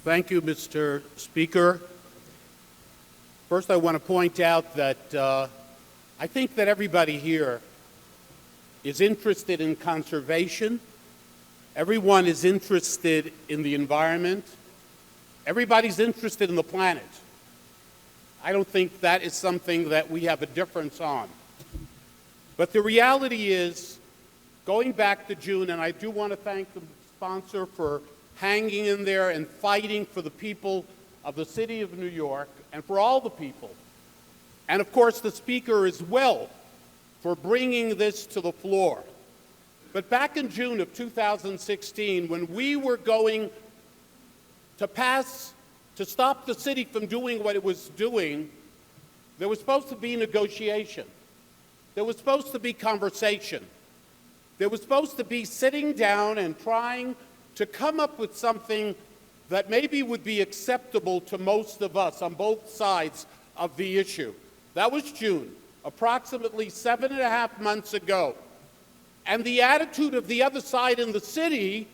Thank you, Mr. Speaker. First, I want to point out that I think that everybody here is interested in conservation. Everyone is interested in the environment. Everybody's interested in the planet. I don't think that is something that we have a difference on. But the reality is, going back to June, and I do want to thank the sponsor for hanging in there and fighting for the people of the city of New York and for all the people. And of course, the Speaker as well for bringing this to the floor. But back in June of 2016, when we were going to stop the city from doing what it was doing, there was supposed to be negotiation. There was supposed to be conversation. There was supposed to be sitting down and trying to come up with something that maybe would be acceptable to most of us on both sides of the issue. That was June, approximately 7.5 months ago. And the attitude of the other side in the city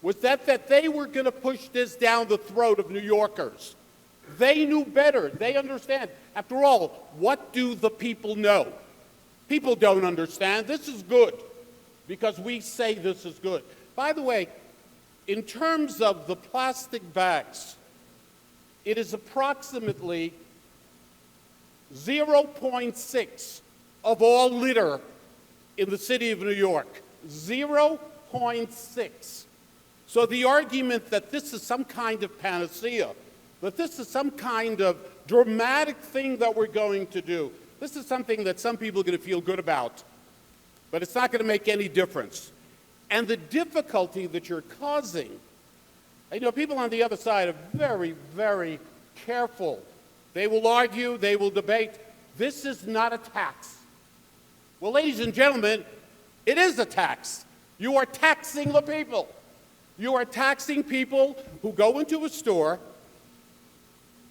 was that they were going to push this down the throat of New Yorkers. They knew better. They understand. After all, what do the people know? People don't understand. This is good because we say this is good. By the way, in terms of the plastic bags, it is approximately 0.6 of all litter in the city of New York. 0.6. So the argument that this is some kind of panacea, that this is some kind of dramatic thing that we're going to do, this is something that some people are going to feel good about, but it's not going to make any difference. And the difficulty that you're causing, people on the other side are very, very careful. They will argue, they will debate. This is not a tax. Well, ladies and gentlemen, it is a tax. You are taxing the people. You are taxing people who go into a store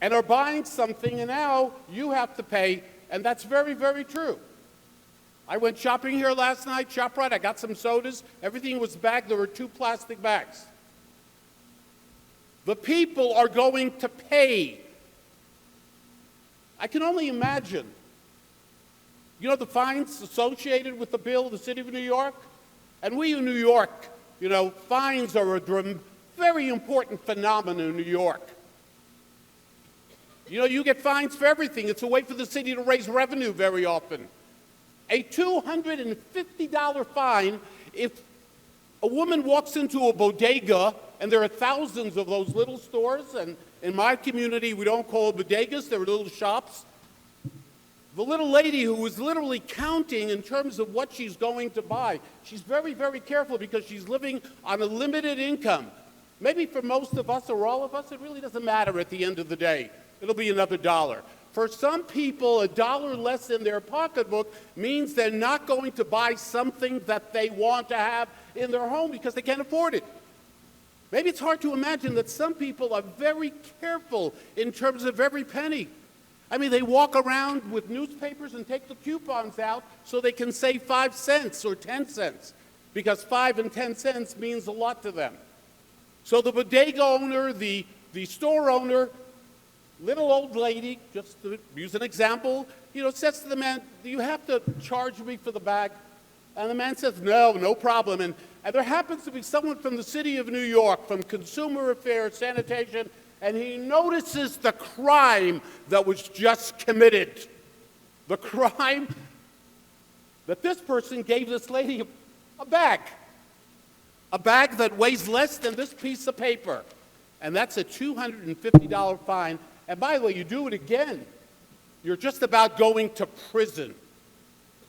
and are buying something, and now you have to pay, and that's very, very true. I went shopping here last night, ShopRite, I got some sodas, everything was bagged, there were 2 plastic bags. The people are going to pay. I can only imagine. You know the fines associated with the bill of the city of New York? And we in New York, fines are a very important phenomenon in New York. You get fines for everything. It's a way for the city to raise revenue very often. A $250 fine if a woman walks into a bodega, and there are thousands of those little stores, and in my community we don't call them bodegas, they're little shops. The little lady who is literally counting in terms of what she's going to buy, she's very, very careful because she's living on a limited income. Maybe for most of us or all of us, it really doesn't matter at the end of the day. It'll be another $1. For some people, $1 less in their pocketbook means they're not going to buy something that they want to have in their home because they can't afford it. Maybe it's hard to imagine that some people are very careful in terms of every penny. They walk around with newspapers and take the coupons out so they can save 5 cents or 10 cents because 5 and 10 cents means a lot to them. So the bodega owner, the store owner, little old lady, just to use an example, says to the man, "Do you have to charge me for the bag?" And the man says, no problem. And there happens to be someone from the city of New York, from Consumer Affairs, Sanitation, and he notices the crime that was just committed. The crime that this person gave this lady a bag that weighs less than this piece of paper. And that's a $250 fine. And by the way, you do it again, you're just about going to prison.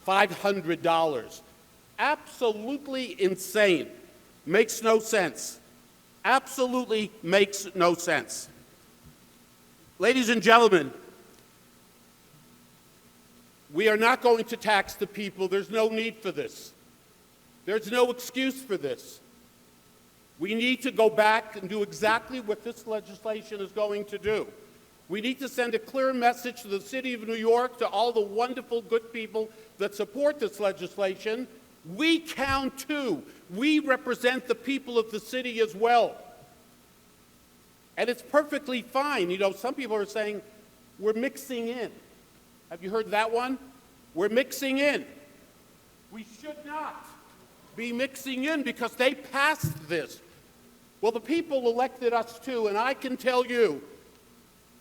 $500. Absolutely insane. Makes no sense. Absolutely makes no sense. Ladies and gentlemen, we are not going to tax the people. There's no need for this. There's no excuse for this. We need to go back and do exactly what this legislation is going to do. We need to send a clear message to the city of New York, to all the wonderful, good people that support this legislation. We count too. We represent the people of the city as well. And it's perfectly fine. You know, some people are saying, we're mixing in. Have you heard that one? We're mixing in. We should not be mixing in because they passed this. Well, the people elected us too, and I can tell you,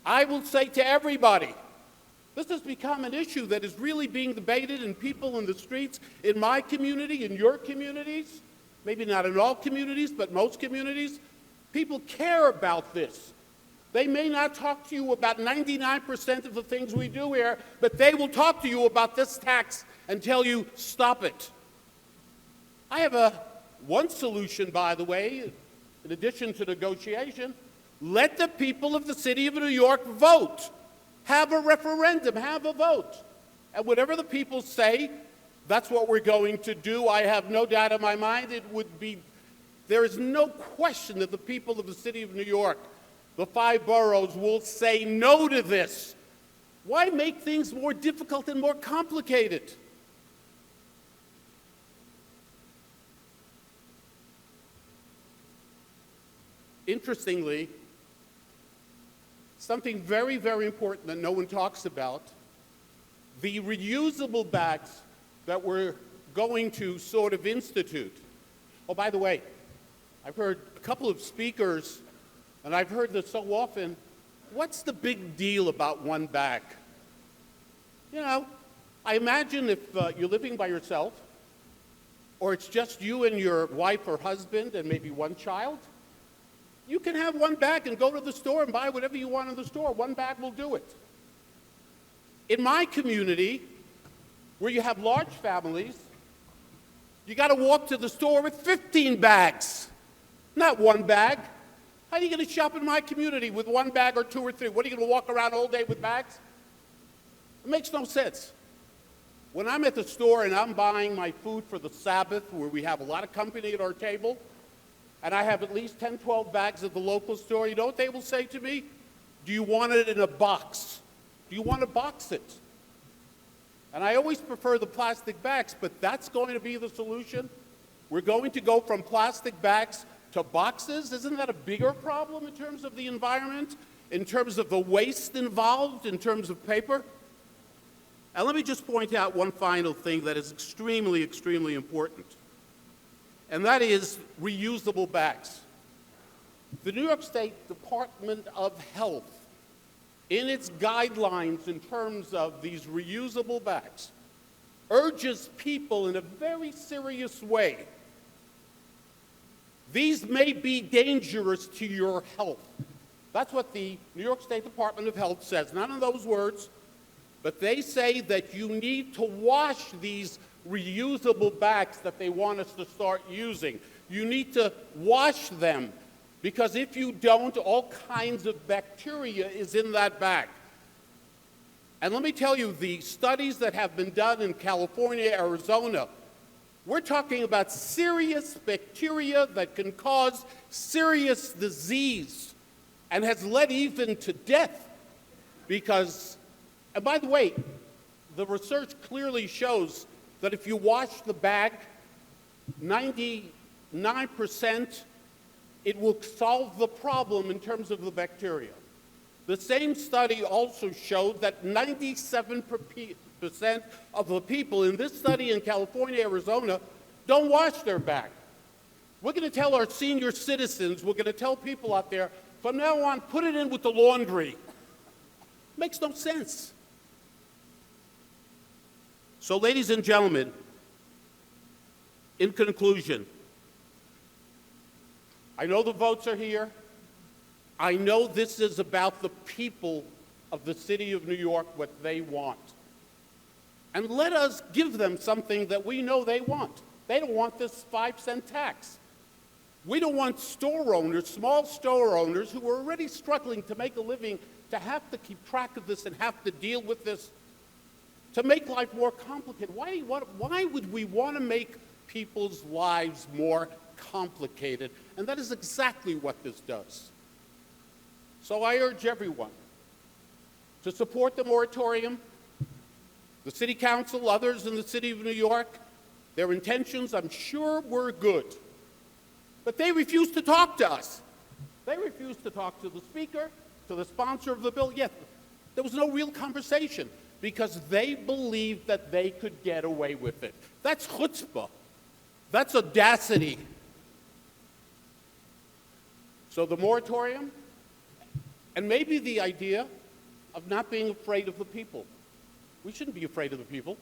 I will say to everybody, this has become an issue that is really being debated in people in the streets, in my community, in your communities, maybe not in all communities, but most communities. People care about this. They may not talk to you about 99% of the things we do here, but they will talk to you about this tax and tell you, stop it. I have one solution, by the way, in addition to negotiation. Let the people of the city of New York vote. Have a referendum, have a vote. And whatever the people say, that's what we're going to do. I have no doubt in my mind there is no question that the people of the city of New York, the 5 boroughs, will say no to this. Why make things more difficult and more complicated? Interestingly, something very, very important that no one talks about, the reusable bags that we're going to sort of institute. Oh, by the way, I've heard a couple of speakers, and I've heard this so often, what's the big deal about one bag? You know, I imagine if you're living by yourself, or it's just you and your wife or husband and maybe one child, you can have one bag and go to the store and buy whatever you want in the store. One bag will do it. In my community, where you have large families, you got to walk to the store with 15 bags, not one bag. How are you going to shop in my community with one bag or 2 or 3? What, are you going to walk around all day with bags? It makes no sense. When I'm at the store and I'm buying my food for the Sabbath, where we have a lot of company at our table, and I have at least 10, 12 bags at the local store, you know what they will say to me? Do you want it in a box? Do you want to box it? And I always prefer the plastic bags, but that's going to be the solution. We're going to go from plastic bags to boxes. Isn't that a bigger problem in terms of the environment, in terms of the waste involved, in terms of paper? And let me just point out one final thing that is extremely, extremely important, and that is reusable bags. The New York State Department of Health, in its guidelines in terms of these reusable bags, urges people in a very serious way. These may be dangerous to your health. That's what the New York State Department of Health says. Not in those words, but they say that you need to wash these reusable bags that they want us to start using. You need to wash them, because if you don't, all kinds of bacteria is in that bag. And let me tell you, the studies that have been done in California, Arizona, we're talking about serious bacteria that can cause serious disease and has led even to death. Because, and by the way, the research clearly shows that if you wash the bag, 99%, it will solve the problem in terms of the bacteria. The same study also showed that 97% of the people in this study in California, Arizona, don't wash their bag. We're going to tell our senior citizens, we're going to tell people out there, from now on, put it in with the laundry. Makes no sense. So, ladies and gentlemen, in conclusion, I know the votes are here. I know this is about the people of the city of New York, what they want. And let us give them something that we know they want. They don't want this 5-cent tax. We don't want store owners, small store owners, who are already struggling to make a living, to have to keep track of this and have to deal with this, to make life more complicated. Why would we want to make people's lives more complicated? And that is exactly what this does. So I urge everyone to support the moratorium. The City Council, others in the City of New York, their intentions, I'm sure, were good. But they refuse to talk to us. They refused to talk to the speaker, to the sponsor of the bill. Yes, there was no real conversation because they believed that they could get away with it. That's chutzpah. That's audacity. So the moratorium, and maybe the idea of not being afraid of the people. We shouldn't be afraid of the people.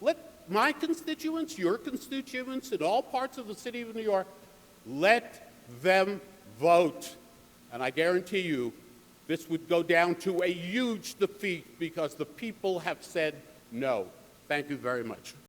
Let my constituents, your constituents in all parts of the city of New York, let them vote. And I guarantee you, this would go down to a huge defeat because the people have said no. Thank you very much.